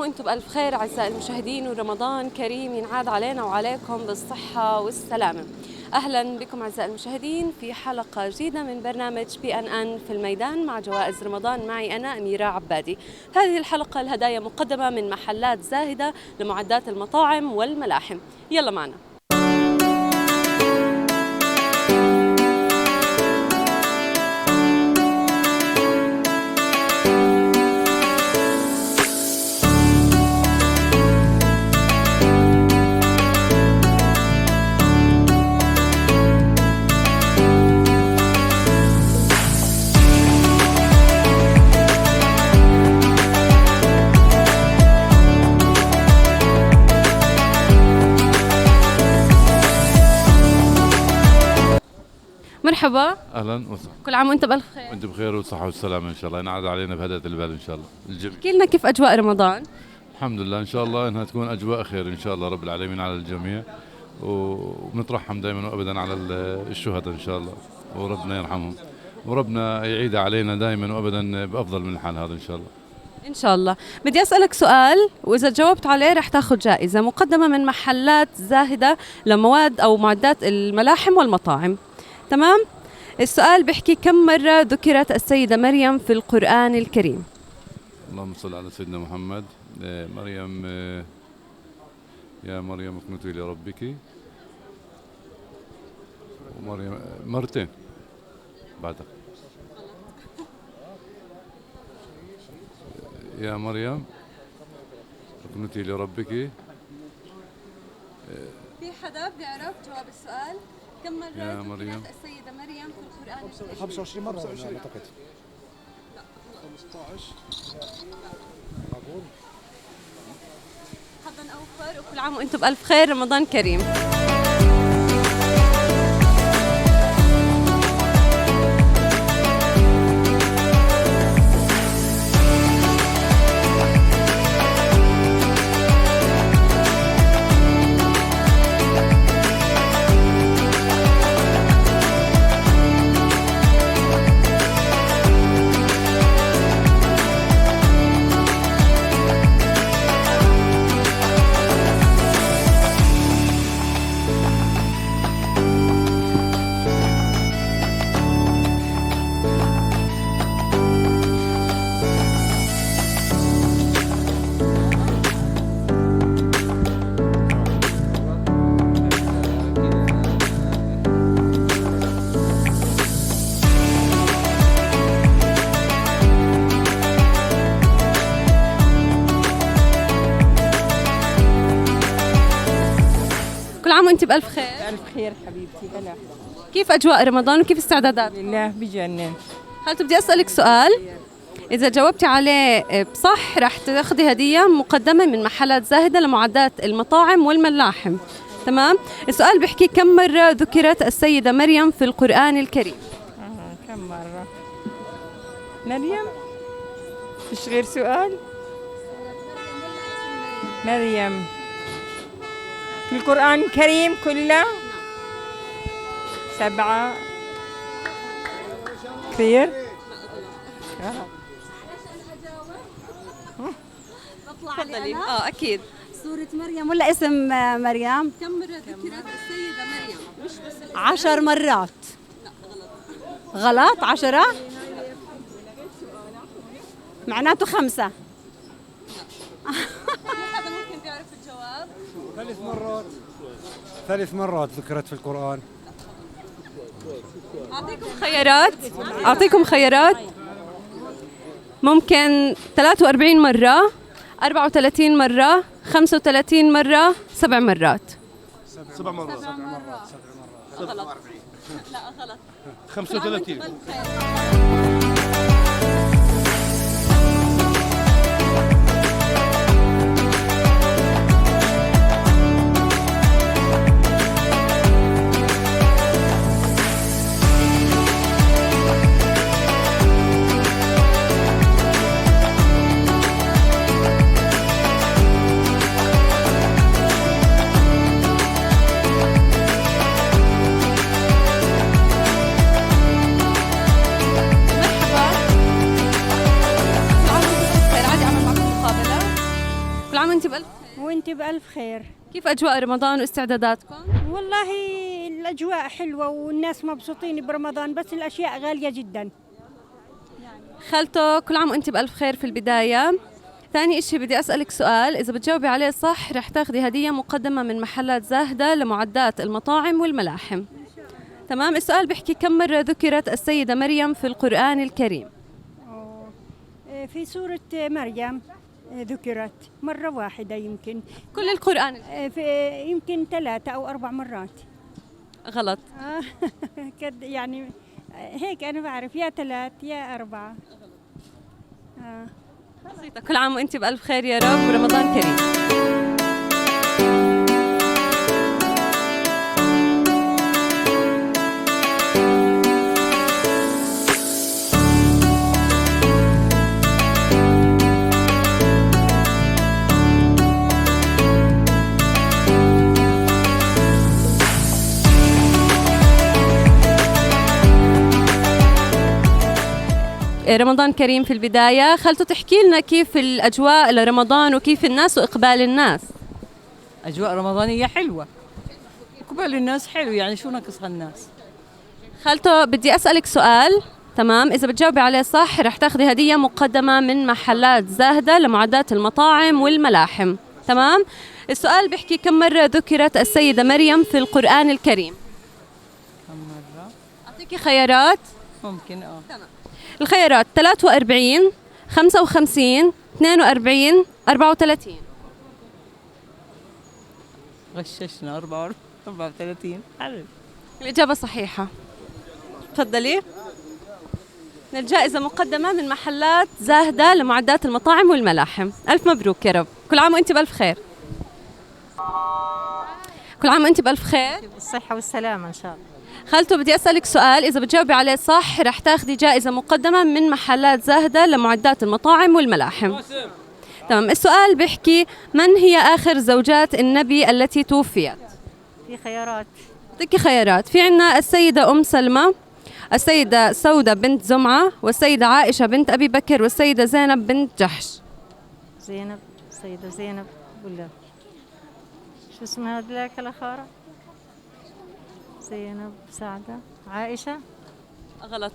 وانتم بألف خير أعزائي المشاهدين، ورمضان كريم ينعاد علينا وعليكم بالصحة والسلامة. أهلا بكم أعزائي المشاهدين في حلقة جديدة من برنامج BNN في الميدان مع جوائز رمضان. معي أنا أميرة عبادي. هذه الحلقة الهدايا مقدمة من محلات زاهدة لمعدات المطاعم والملاحم. يلا معنا. مرحبا، اهلا وسهلا. كل عام وانت بألف خير. وانت بخير والصحة والسلامة ان شاء الله، ينعاد علينا بهداية البال ان شاء الله الجميع. احكي لنا كيف أجواء رمضان؟ الحمد لله ان شاء الله انها تكون اجواء خير ان شاء الله رب العالمين على الجميع، ونترحم دائما وابدا على الشهداء ان شاء الله، وربنا يرحمهم وربنا يعيد علينا دائما وابدا بافضل من الحال هذا ان شاء الله. إن شاء الله. بدي أسألك سؤال وإذا جاوبت عليه رح تاخذ جائزة مقدمة من محلات زاهدة لمواد أو معدات الملاحم والمطاعم. تمام؟ السؤال بيحكي كم مرة ذكرت السيدة مريم في القرآن الكريم؟ اللهم صل على سيدنا محمد. مريم، يا مريم اقنتي لربك، ومريم مرتين بعدها. يا مريم اقنتي لربك. في حدا بيعرف جواب السؤال؟ كم مرة يا مريم ذكرت السيدة مريم في القرآن الكريم؟ 25 مرة أعتقد. 15. حظا أوفر وكل عام وأنتم بألف خير، رمضان كريم. كل عام وأنت بألف خير. ألف خير حبيبتي. هلا. كيف أجواء رمضان وكيف استعدادات؟ لله بجنن. هل بدي أسألك سؤال؟ إذا جاوبتي عليه بصح رح تاخذي هدية مقدمة من محلات زاهدة لمعدات المطاعم والملاحم. تمام؟ السؤال بيحكي كم مرة ذكرت السيدة مريم في القرآن الكريم؟ كم مرة؟ مريم؟ فيش غير سؤال؟ مريم في القرآن الكريم كله 7. كثير؟ تفضلي. أكيد. سورة مريم ولا اسم مريم؟ كم مرة ذكرت السيدة مريم؟ مش بس 10 مرات. غلط 10؟ معناته 5. حدا ممكن بيعرف الجواب؟ 3 مرات ذكرت في القرآن. أعطيكم خيارات. ممكن 43 مرة، 34 مرة، 35 مرة، 7 مرات. 7 مرات. غلط. لا غلط. 35. كل عام وانت بألف. وانت بألف خير. كيف أجواء رمضان واستعداداتكم؟ والله الأجواء حلوة والناس مبسوطين برمضان، بس الأشياء غالية جدا. خالته كل عام وانت بألف خير في البداية. ثاني إشي بدي أسألك سؤال، إذا بتجاوبي عليه صح رح تاخدي هدية مقدمة من محلات زاهدة لمعدات المطاعم والملاحم. تمام. السؤال بيحكي كم مرة ذكرت السيدة مريم في القرآن الكريم؟ في سورة مريم ذكرت مرة واحدة يمكن. كل القرآن. يمكن 3 أو 4 مرات. غلط. يعني هيك أنا بعرف، يا 3 يا 4. بسيطة. كل عام وانت بألف خير يا رب ورمضان كريم. رمضان كريم في البداية. خلتوا تحكي لنا كيف الأجواء لرمضان وكيف الناس وإقبال الناس؟ أجواء رمضانية حلوة، إقبال الناس حلو، يعني شو ناقصها الناس؟ خالته بدي أسألك سؤال، تمام؟ إذا بتجاوبي عليه صح رح تاخذي هدية مقدمة من محلات زاهدة لمعدات المطاعم والملاحم، تمام؟ السؤال بيحكي كم مرة ذكرت السيدة مريم في القرآن الكريم؟ كم مرة؟ أعطيكي خيارات؟ ممكن تمام. الخيارات 43 55 42 34. غششنا 34. حلو. الإجابة صحيحة. تفضلي. الجائزة مقدمة من محلات زاهدة لمعدات المطاعم والملاحم. ألف مبروك يا رب. كل عام وأنت بألف خير. كل عام وأنت بألف خير. بالصحة والسلامة إن شاء الله. خالته بدي أسألك سؤال، إذا بتجاوبي عليه صح رح تاخدي جائزة مقدمة من محلات زاهدة لمعدات المطاعم والملاحم. تمام. السؤال بيحكي من هي آخر زوجات النبي التي توفيت؟ في خيارات. أعطيكي خيارات. في عنا السيدة أم سلمة، السيدة سودة بنت زمعة، والسيدة عائشة بنت أبي بكر، والسيدة زينب بنت جحش. زينب، السيدة زينب ولا شو اسمها هذيك الأخرى؟ زينب، سعدة، عائشة. غلط.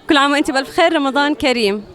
كل عام وأنت بألف خير. رمضان كريم.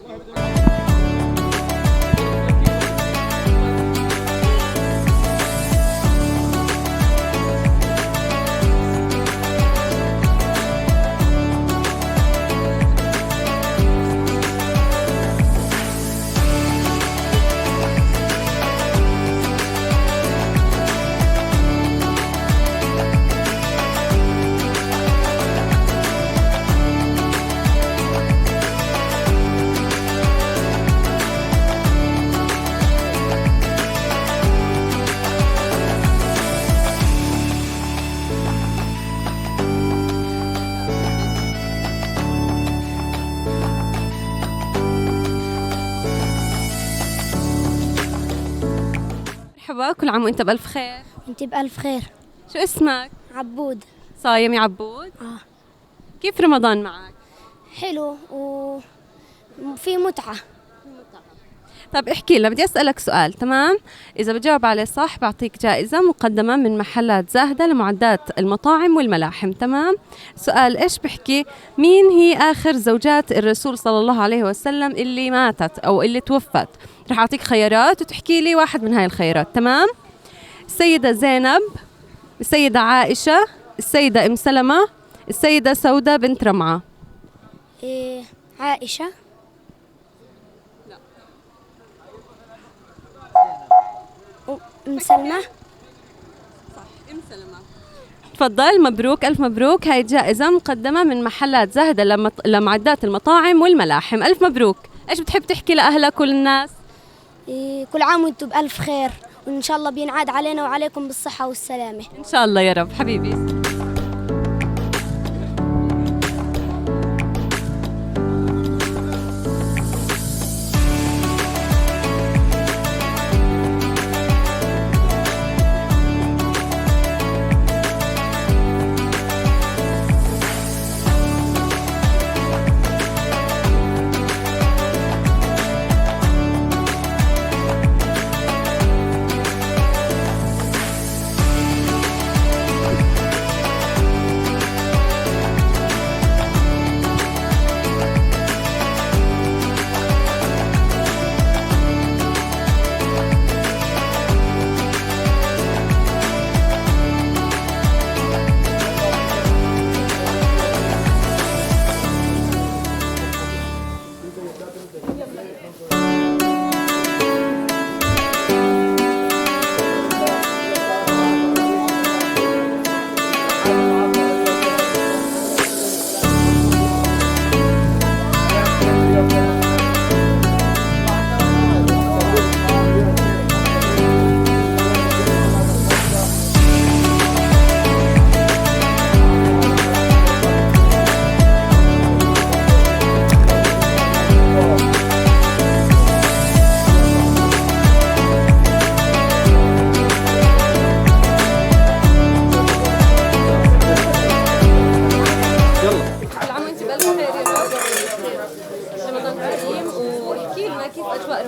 مرحبا. كل عام وأنت بألف خير. انت بألف خير. شو اسمك؟ عبود. صايم يا عبود؟ كيف رمضان معك؟ حلو وفي متعة. طب احكي لنا، بدي أسألك سؤال، تمام؟ إذا بجاوب عليه صح بعطيك جائزة مقدمة من محلات زاهدة لمعدات المطاعم والملاحم، تمام؟ سؤال إيش بحكي مين هي آخر زوجات الرسول صلى الله عليه وسلم اللي ماتت أو اللي توفت؟ رح أعطيك خيارات وتحكي لي واحد من هاي الخيارات، تمام؟ السيدة زينب، السيدة عائشة، السيدة أم سلمة، السيدة سودة بنت رمعة. عائشة. أم سلمة. صح، أم سلمة. تفضل، مبروك، ألف مبروك. هاي جائزة مقدمة من محلات زاهدة لمعدات المطاعم والملاحم. ألف مبروك. إيش بتحب تحكي لأهلك وللناس؟ كل عام وانتم بألف خير، وإن شاء الله بينعاد علينا وعليكم بالصحة والسلامة. إن شاء الله يا رب حبيبي.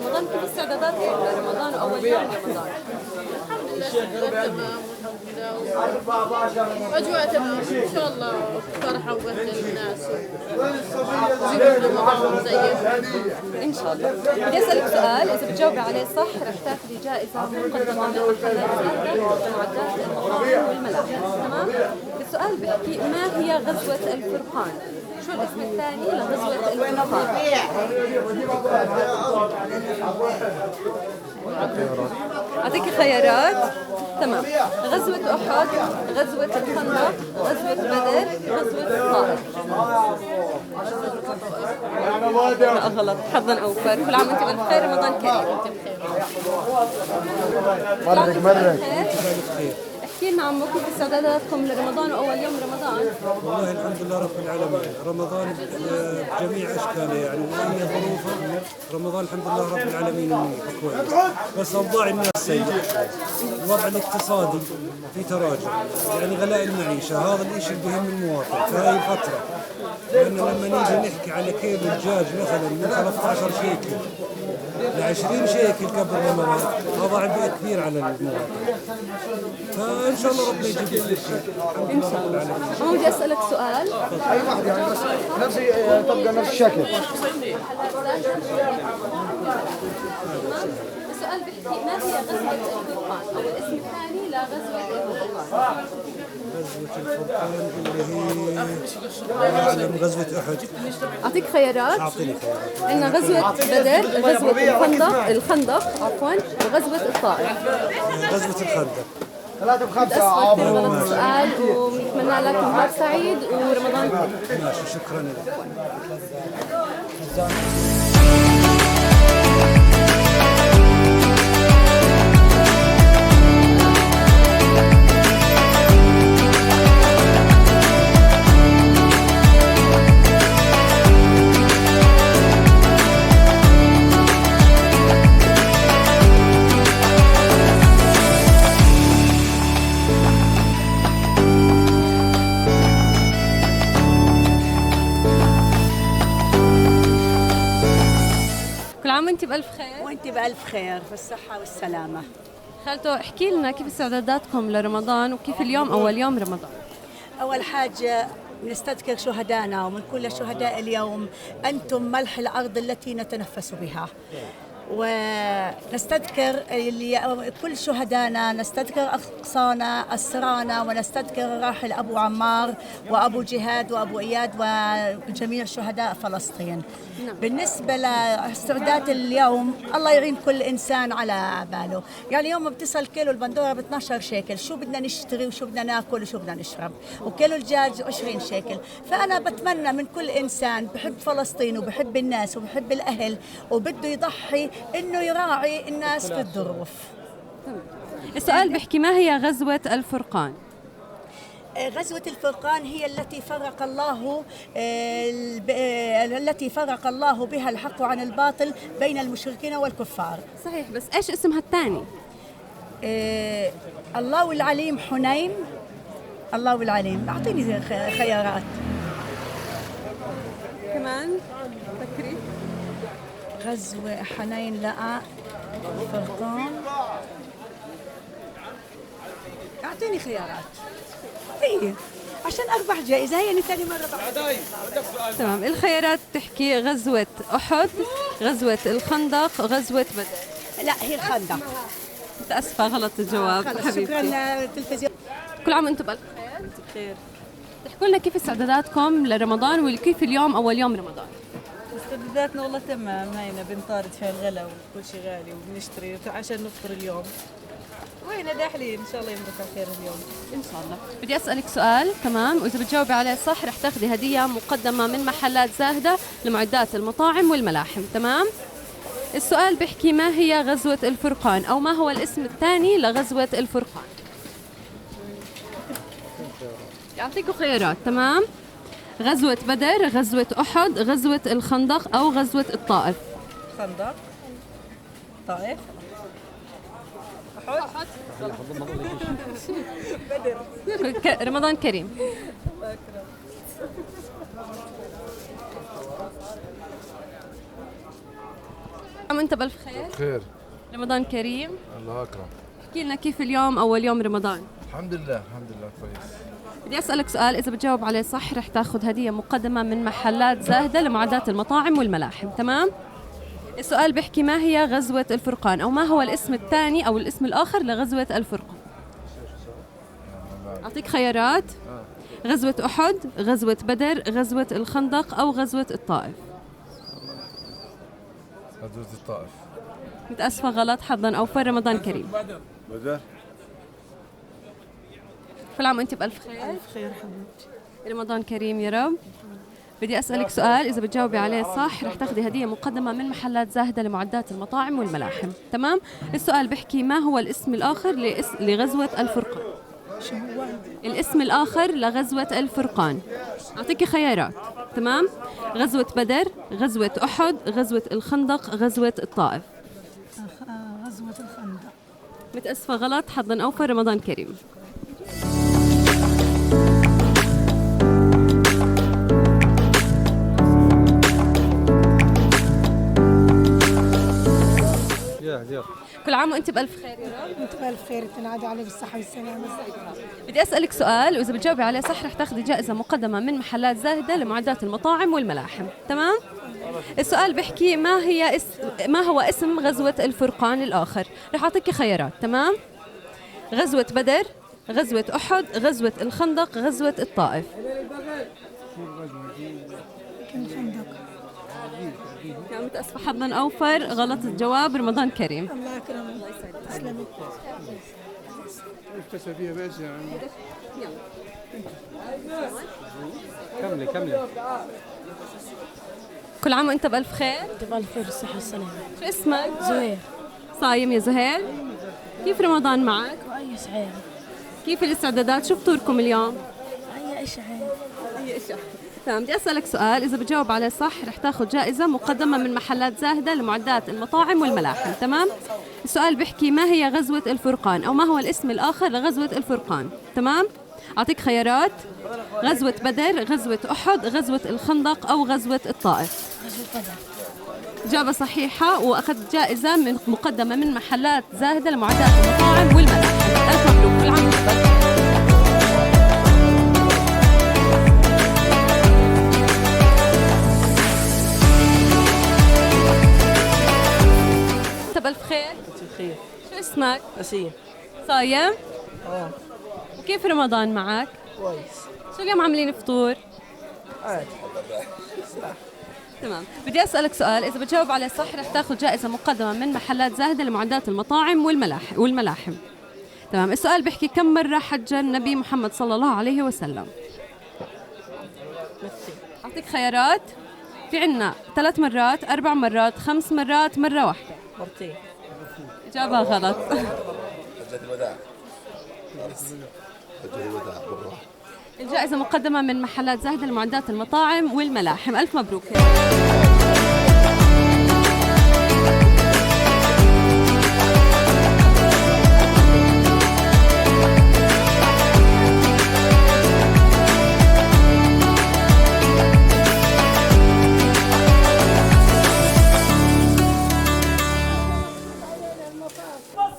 رمضان، كيف استعداداتكم لرمضان وأول يوم رمضان؟ أجواء تمام إن شاء الله، فرحة وبهجة للناس وزينة رمضان مزين إن شاء الله. بدي أسألك سؤال، إذا بتجاوبي عليه صح رح تاخذي جائزة مقدمة من محلات زاهدة لمعدات المطاعم والملاحم، تمام؟ السؤال بحكي ما هي غزوة الفرقان؟ شو الاسم الثاني لغزوة الفرقان؟ أعطيك خيارات. تمام. غزوة أحد، غزوة الخندق، غزوة بدر، غزوة الطائف. لا غلط، حظا أوفر. كل عام وأنتم بخير، رمضان كريم. مرك. احكي لنا عمو كيف استعداداتكم لرمضان وأول يوم رمضان؟ والله الحمد لله رب العالمين، رمضان بجميع اشكاله يعني واي ظروفه، رمضان الحمد لله رب العالمين منيح كويس، بس اوضاع الناس سيئه، الوضع الاقتصادي في تراجع، يعني غلاء المعيشه، هذا الشيء اللي بهم المواطن في هاي الفتره، لان لما نيجي نحكي على كيلو الدجاج مثلا من 13 شيكل ل 20 شيكل قبل رمضان، هذا عبء كبير على المواطن. فان شاء الله ربنا يجيب لك الشيء. ان شاء الله. انا بدي اسالك سؤال. اي واحد يعني بس نفس تبقى نفس الشكل. السؤال بيحكي ما هي غزوة الفرقان او الاسم الثاني لغزوة الفرقان؟ غزوة الفرقان اللي هي غزوة أحد. أعطيك خيارات. أعطيني خيارات. عندنا غزوة بدر، غزوة الخندق عفوا، وغزوة الطائف. غزوة الخندق. 3 ب5. كثير غلط السؤال، ونتمنى لك نهار سعيد ورمضان كريم. ماشي، شكرا لك. كل عام وانت بألف خير. وانت بألف خير بالصحة والسلامة. خالته احكي لنا كيف استعداداتكم لرمضان وكيف اليوم أول يوم رمضان؟ أول حاجة نستذكر شهدائنا، ومن كل شهداء اليوم أنتم ملح الأرض التي نتنفس بها، ونستذكر كل شهدائنا، نستذكر أقصانا أسرانا، ونستذكر الراحل أبو عمار وأبو جهاد وأبو إياد وجميع شهداء فلسطين. بالنسبة لاستعداد اليوم، الله يعين كل إنسان على باله. يعني يوم بتصل كيلو البندورة ب 12 شيكل، شو بدنا نشتري وشو بدنا ناكل وشو بدنا نشرب، وكيلو الدجاج 20 شيكل. فأنا بتمنى من كل إنسان بحب فلسطين وبحب الناس وبحب الأهل وبده يضحي إنه يراعي الناس في الظروف. السؤال بيحكي ما هي غزوة الفرقان؟ غزوة الفرقان هي التي فرق الله بها الحق عن الباطل بين المشركين والكفار. صحيح، بس ايش اسمها الثاني؟ الله العليم حنين. الله العليم. اعطيني خيارات كمان. فكري. غزوة حنين، لا فرقان. اعطيني خيارات. ايه عشان اربح جائزة، هي ثاني مرة بحث. تمام. الخيارات تحكي غزوة أحد، غزوة الخندق، غزوة بدر. لا هي الخندق. متأسفة، غلط الجواب حبيبتي. شكرا للتلفزيون. كل عام وانتم بألف خير. انت بخير. تحكوا لنا كيف استعداداتكم لرمضان وكيف اليوم أول يوم رمضان؟ استعداداتنا والله تمام، هينا بنطارد في الغلا وكل شيء غالي وبنشتري عشان نفطر اليوم. وين داخلين ان شاء الله يمرق على خير اليوم ان شاء الله. بدي اسالك سؤال، تمام، واذا بتجاوبي عليه صح رح تاخذي هديه مقدمه من محلات زاهده لمعدات المطاعم والملاحم، تمام؟ السؤال بيحكي ما هي غزوه الفرقان او ما هو الاسم الثاني لغزوه الفرقان؟ يعطيكم خيارات، تمام؟ غزوه بدر، غزوه احد، غزوه الخندق او غزوه الطائف. خندق، طائف، أحد. بدر. رمضان كريم. عم أنت بألف خير؟ بخير. رمضان كريم. الله أكرم. احكي لنا كيف اليوم أول يوم رمضان؟ الحمد لله كويس. بدي أسألك سؤال، إذا بتجاوب عليه صح رح تاخذ هدية مقدمة من محلات زاهدة لمعدات المطاعم والملاحم، تمام؟ السؤال بيحكي ما هي غزوة الفرقان، أو ما هو الاسم الثاني أو الاسم الآخر لغزوة الفرقان؟ أعطيك خيارات: غزوة أحد، غزوة بدر، غزوة الخندق، أو غزوة الطائف. غزوة الطائف. متأسفة غلط، حظا أوفر، رمضان كريم. بدر. كل عام وأنت بألف خير. ألف خير حبيبتي. رمضان كريم يا رب. بدي أسألك سؤال، إذا بتجاوبي عليه صح رح تاخذي هدية مقدمة من محلات زاهدة لمعدات المطاعم والملاحم، تمام؟ السؤال بيحكي ما هو الاسم الآخر لغزوة الفرقان؟ شو هو؟ الاسم الآخر لغزوة الفرقان. أعطيك خيارات، تمام؟ غزوة بدر، غزوة أحد، غزوة الخندق، غزوة الطائف. غزوة الخندق. متأسفة غلط، حظا أوفر، رمضان كريم. كل عام وانت بألف خير يا رب. انت بألف خير، تنعاد عليه بالصحة والسلامة. بدي أسألك سؤال، وإذا بتجاوبي عليه صح رح تاخذي جائزة مقدمة من محلات زاهدة لمعدات المطاعم والملاحم، تمام؟ السؤال بيحكي ما هو اسم غزوة الفرقان الآخر؟ رح أعطيكي خيارات، تمام؟ غزوة بدر، غزوة أحد، غزوة الخندق، غزوة الطائف. الخندق. يا متأسفة حظا أوفر، غلط الجواب، رمضان كريم. الله يكرمك. تسلمي. كملي. كل عام وأنت بألف خير. أنت بألف خير والصحة والسلامة. شو اسمك؟ زهير. صايم يا زهير؟ كيف رمضان معك؟ كويس عادي. كيف الاستعدادات؟ شو فطوركم اليوم؟ أي شيء عادي. أي شيء. تمام، بدي أسألك سؤال، إذا بتجاوب عليه صح رح تاخذ جائزة مقدمة من محلات زاهدة لمعدات المطاعم والملاحم، تمام؟ السؤال بيحكي ما هي غزوة الفرقان، أو ما هو الاسم الآخر لغزوة الفرقان، تمام؟ أعطيك خيارات: غزوة بدر، غزوة أحد، غزوة الخندق، أو غزوة الطائف. غزوة بدر. إجابة صحيحة، وأخذت جائزة مقدمة من محلات زاهدة لمعدات المطاعم والملاحم. ألف مبروك، كل عام وأنت بخير. بألف خير. خير. شو اسمك؟ أسيم. صايم؟ وكيف رمضان معك؟ كويس. شو اليوم عاملين فطور؟ عادي. تمام، بدي أسألك سؤال، إذا بتجاوب عليه صح رح تاخذ جائزة مقدمة من محلات زاهدة لمعدات المطاعم والملاحم. تمام، السؤال بيحكي كم مرة حج النبي محمد صلى الله عليه وسلم؟ أعطيك خيارات، في عنا 3 مرات، 4 مرات، 5 مرات، مرة واحدة. مرتين. إجابة غلط. حجة الوداع. الجائزة مقدمة من محلات زاهدة لمعدات المطاعم والملاحم. ألف مبروك.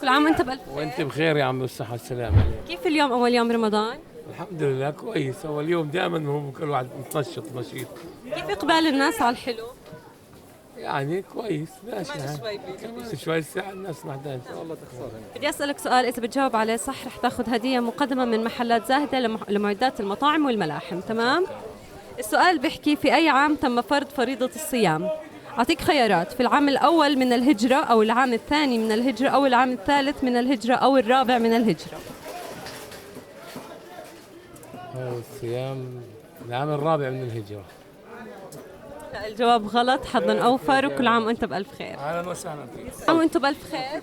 كل عام وانت بألف خير. وانت بخير يا عم، بالصحة والسلامة. كيف اليوم أول يوم رمضان؟ الحمد لله كويس، أول يوم دائما هو كل واحد متنشط نشيط. كيف إقبال الناس على الحلو؟ يعني كويس ماشي. شوي الساعة الناس محتاجة. والله تخسر. بدي أسألك سؤال، إذا بتجاوب عليه صح رح تاخذ هدية مقدمة من محلات زاهدة لمعدات المطاعم والملاحم، تمام؟ السؤال بيحكي في أي عام تم فرض فريضة الصيام؟ أعطيك خيارات: في العام الأول من الهجرة، أو العام الثاني من الهجرة، أو العام الثالث من الهجرة، أو الرابع من الهجرة. الصيام العام الرابع من الهجرة. لا، الجواب غلط، حظا أوفر، وكل عام وأنت بألف خير. أهلا وسهلا فيك. كل عام وأنتم بألف خير.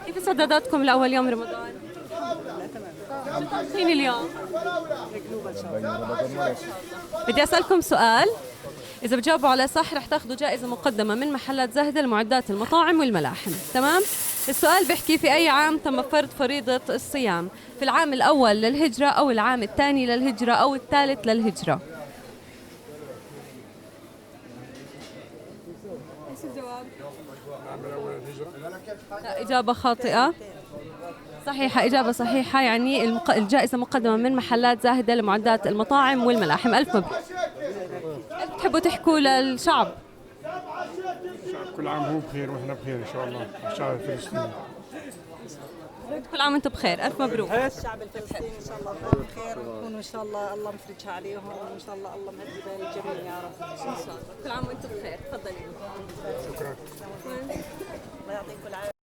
كيف استعداداتكم لأول يوم رمضان؟ شو طابخين اليوم؟ بدي أسألكم سؤال، إذا بتجاوبوا عليه صح رح تاخذوا جائزة مقدمة من محلات زاهدة لمعدات المطاعم والملاحم، تمام؟ السؤال بيحكي في أي عام تم فرض فريضة الصيام؟ في العام الأول للهجرة، أو العام الثاني للهجرة، أو الثالث للهجرة؟ ايش الجواب؟ إجابة خاطئة. صحيحة، إجابة صحيحة. يعني الجائزة مقدمة من محلات زاهدة لمعدات المطاعم والملاحم. ألف مبروك. تحبوا تحكوا للشعب؟ كل عام هو بخير واحنا بخير ان شاء الله. الشعب الفلسطيني كل عام وانتم بخير. ألف مبروك. الشعب الفلسطيني ان شاء الله بخير ويكونوا ان شاء الله الله مفرجها عليهم وان شاء الله الله مهدي بال الجميع يا رب. ان شاء الله. كل عام وانتم بخير. تفضلي. شكرا. الله يعطيكم العافية.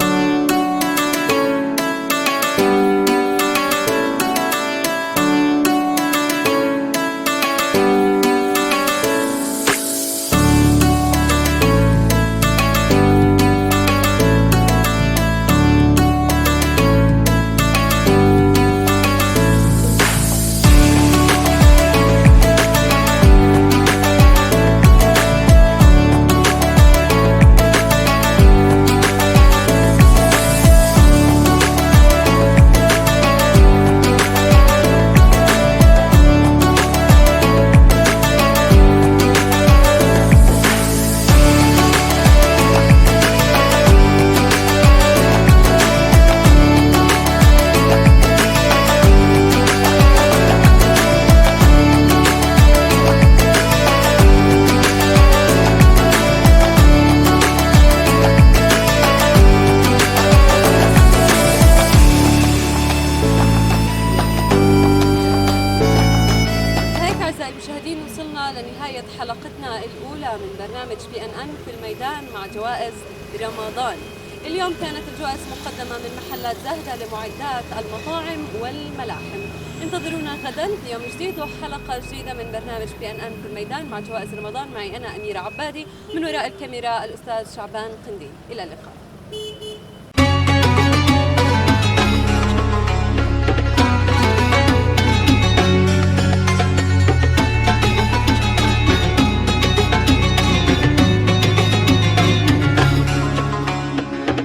المشاهدين، وصلنا لنهاية حلقتنا الأولى من برنامج BNN في الميدان مع جوائز رمضان. اليوم كانت الجوائز مقدمة من محلات زاهدة لمعدات المطاعم والملاحم. انتظرونا غدا في يوم جديد وحلقة جديدة من برنامج BNN في الميدان مع جوائز رمضان. معي أنا أميرة عبادي، من وراء الكاميرا الأستاذ شعبان قنديل. إلى اللقاء.